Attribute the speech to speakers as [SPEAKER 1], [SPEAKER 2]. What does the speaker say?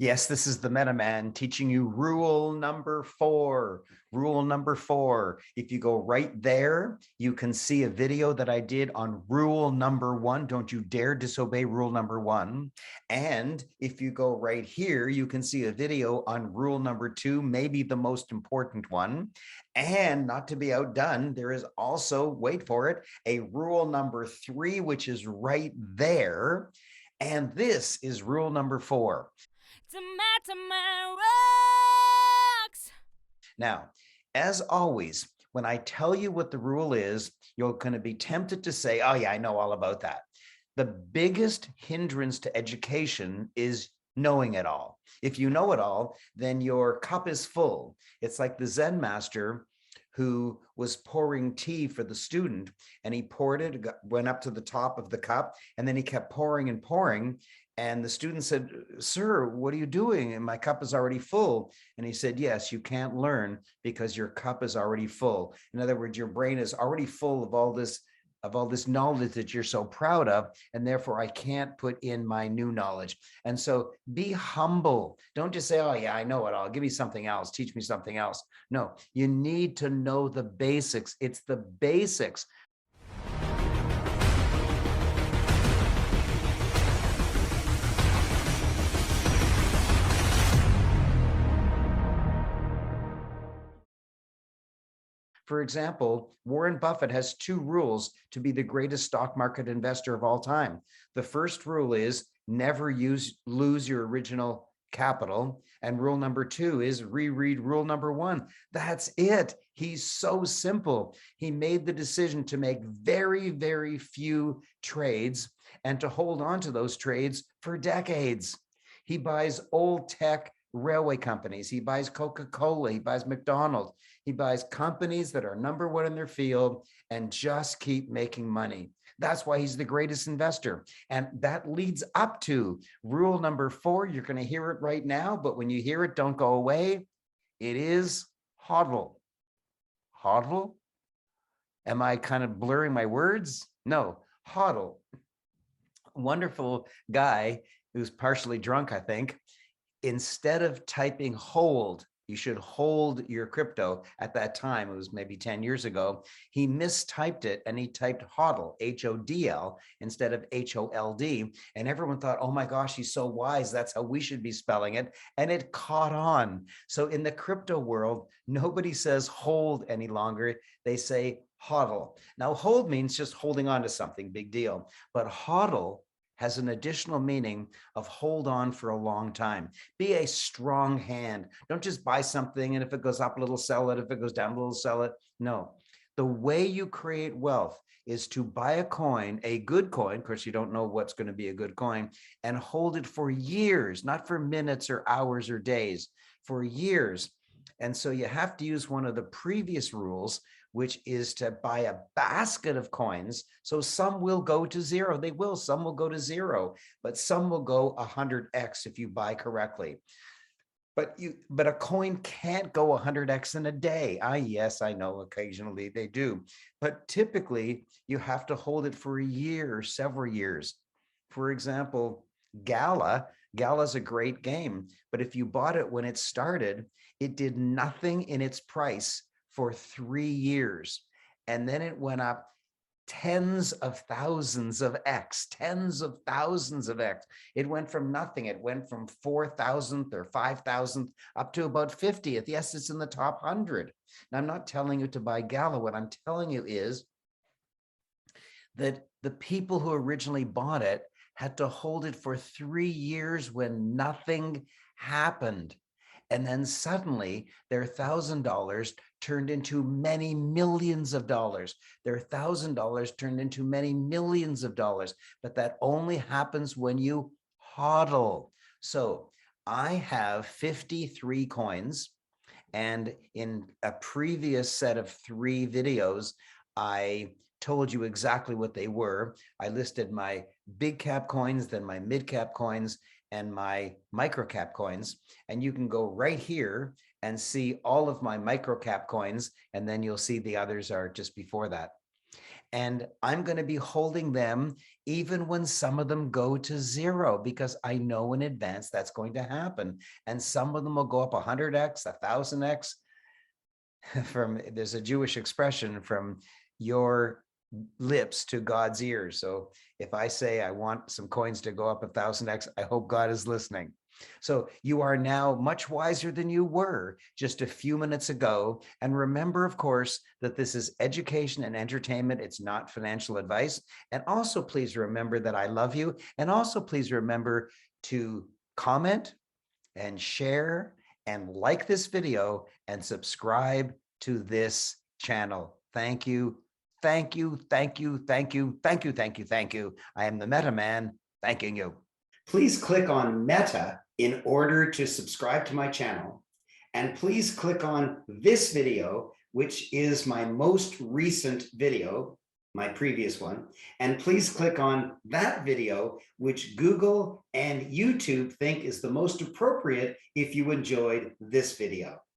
[SPEAKER 1] Yes, this is the MetaMan teaching you rule number 4. Rule number 4. If you go right there, you can see a video that I did on rule number 1. Don't you dare disobey rule number 1. And if you go right here, you can see a video on rule number 2, maybe the most important one. And not to be outdone, there is also, wait for it, a rule number 3, which is right there. And this is rule number 4. Now, as always, when I tell you what the rule is, you're going to be tempted to say, oh yeah, I know all about that. The biggest hindrance to education is knowing it all. If you know it all, then your cup is full. It's like the Zen master who was pouring tea for the student, and he poured it, went up to the top of the cup, and then he kept pouring and pouring. And the student said, sir, what are you doing? And my cup is already full. And he said, yes, you can't learn because your cup is already full. In other words, your brain is already full of all this knowledge that you're so proud of, and therefore I can't put in my new knowledge. And so be humble. Don't just say, oh yeah, I know it all. Give me something else. Teach me something else. No, you need to know the basics. It's the basics. For example, Warren Buffett has 2 rules to be the greatest stock market investor of all time. The first rule is never lose your original capital. And rule number 2 is reread rule number 1. That's it. He's so simple. He made the decision to make very, very few trades and to hold on to those trades for decades. He buys old tech railway companies. He buys Coca-Cola. He buys McDonald's. He buys companies that are number 1 in their field and just keep making money. That's why he's the greatest investor. And that leads up to rule number 4. You're going to hear it right now, but when you hear it, don't go away. It is hodl. Hodl? Am I kind of blurring my words? No, hodl. Wonderful guy who's partially drunk, I think. Instead of typing hold, you should hold your crypto. At that time, it was maybe 10 years ago, he mistyped it and he typed hodl, H-O-D-L, instead of H-O-L-D. And everyone thought, oh my gosh, he's so wise. That's how we should be spelling it. And it caught on. So in the crypto world, nobody says hold any longer. They say hodl. Now, hold means just holding on to something, big deal. But hodl has an additional meaning of hold on for a long time. Be a strong hand. Don't just buy something and if it goes up a little, sell it. If it goes down a little, sell it. No. The way you create wealth is to buy a coin, a good coin, of course you don't know what's going to be a good coin, and hold it for years, not for minutes or hours or days, for years. And so you have to use one of the previous rules, which is to buy a basket of coins. So some will go to 0. They will. Some will go to 0, but some will go 100x if you buy correctly. But a coin can't go 100x in a day. Yes, I know occasionally they do, but typically you have to hold it for a year, several years. For example, Gala's a great game, but if you bought it when it started, it did nothing in its price for 3 years. And then it went up tens of thousands of X, tens of thousands of X. It went from nothing. It went from 4,000th or 5,000th up to about 50th. Yes, it's in the top 100. Now, I'm not telling you to buy Gala. What I'm telling you is that the people who originally bought it had to hold it for 3 years when nothing happened. And then suddenly their $1,000 turned into many millions of dollars. Their $1,000 turned into many millions of dollars. But that only happens when you hodl. So I have 53 coins. And in a previous set of 3 videos, I told you exactly what they were. I listed my big cap coins, then my mid cap coins, and my micro cap coins. And you can go right here and see all of my micro cap coins, and then you'll see the others are just before that. And I'm going to be holding them even when some of them go to zero, because I know in advance that's going to happen. And some of them will go up 100x, 1000x. There's a Jewish expression, from your lips to God's ears. So if I say I want some coins to go up 1000x, I hope God is listening. So you are now much wiser than you were just a few minutes ago. And remember, of course, that this is education and entertainment. It's not financial advice. And also, please remember that I love you. And also, please remember to comment and share and like this video and subscribe to this channel. Thank you. Thank you. Thank you. Thank you. Thank you. Thank you. Thank you. I am the Meta Man, thanking you. Please click on Meta in order to subscribe to my channel. And please click on this video, which is my most recent video, my previous one. And please click on that video, which Google and YouTube think is the most appropriate if you enjoyed this video.